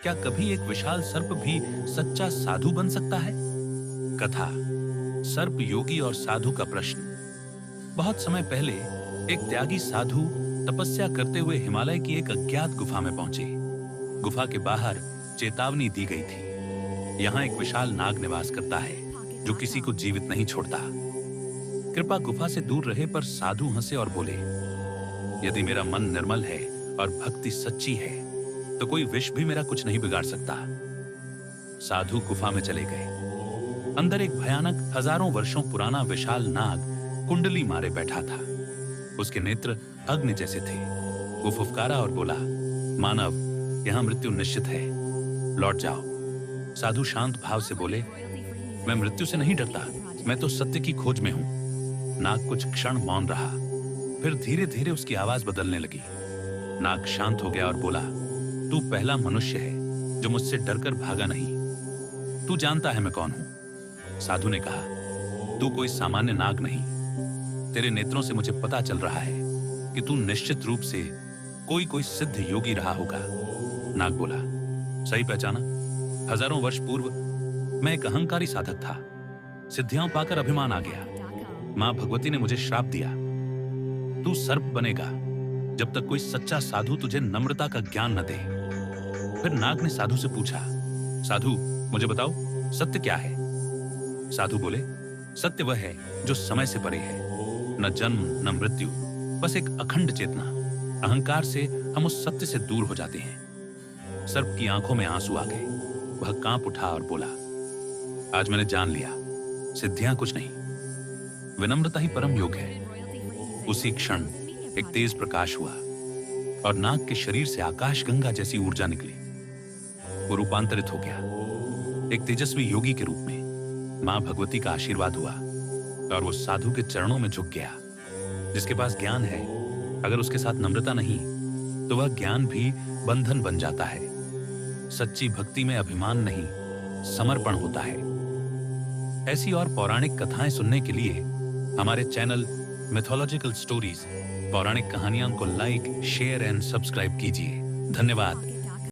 क्या कभी एक विशाल सर्प भी सच्चा साधु बन सकता है? कथा सर्प योगी और साधु का प्रश्न। बहुत समय पहले एक त्यागी साधु तपस्या करते हुए हिमालय की एक अज्ञात गुफा में पहुंचे। गुफा के बाहर चेतावनी दी गई थी, यहाँ एक विशाल नाग निवास करता है जो किसी को जीवित नहीं छोड़ता। कृपा गुफा से दूर रहे, पर साधु हंसे और बोले, यदि मेरा मन निर्मल है और भक्ति सच्ची है तो कोई विष भी मेरा कुछ नहीं बिगाड़ सकता। साधु गुफा में चले गए। अंदर एक भयानक हजारों वर्षों पुराना विशाल नाग कुंडली मारे बैठा था। उसके नेत्र अग्नि जैसे थे। वो फुफकारा और बोला, मानव, यहां मृत्यु निश्चित है, लौट जाओ। साधु शांत भाव से बोले, मैं मृत्यु से नहीं डरता, मैं तो सत्य की खोज में हूं। नाग कुछ क्षण मौन रहा, फिर धीरे धीरे उसकी आवाज बदलने लगी। नाग शांत हो गया और बोला, तू पहला मनुष्य है जो मुझसे डरकर भागा नहीं। तू जानता है मैं कौन हूं? साधु ने कहा, तू कोई सामान्य नाग नहीं। तेरे नेत्रों से मुझे पता चल रहा है कि तू निश्चित रूप से कोई सिद्ध योगी रहा होगा। नाग बोला, सही पहचाना। हजारों वर्ष पूर्व मैं एक अहंकारी साधक था। सिद्धियां पाकर अभिमान आ गया। मां भगवती ने मुझे श्राप दिया, तू सर्प बनेगा जब तक कोई सच्चा साधु तुझे नम्रता का ज्ञान न दे। फिर नाग ने साधु से पूछा, साधु मुझे बताओ, सत्य क्या है? साधु बोले, सत्य वह है जो समय से परे है, न जन्म न मृत्यु, बस एक अखंड चेतना। अहंकार से हम उस सत्य से दूर हो जाते हैं। सर्प की आंखों में आंसू आ गए। वह कांप उठा और बोला, आज मैंने जान लिया, सिद्धियां कुछ नहीं, विनम्रता ही परम योग है। उसी क्षण एक तेज प्रकाश हुआ और नाग के शरीर से आकाश गंगा जैसी ऊर्जा निकली। वो रूपांतरित हो गया एक तेजस्वी योगी के रूप में। मां भगवती का आशीर्वाद हुआ और वो साधु के चरणों में झुक गया। जिसके पास ज्ञान है, अगर उसके साथ नम्रता नहीं तो वह ज्ञान भी बंधन बन जाता है। सच्ची भक्ति में अभिमान नहीं, समर्पण होता है। ऐसी और पौराणिक कथाएं सुनने के लिए हमारे चैनल मिथोलॉजिकल स्टोरीज, पौराणिक कहानियां को लाइक, शेयर एंड सब्सक्राइब कीजिए। धन्यवाद।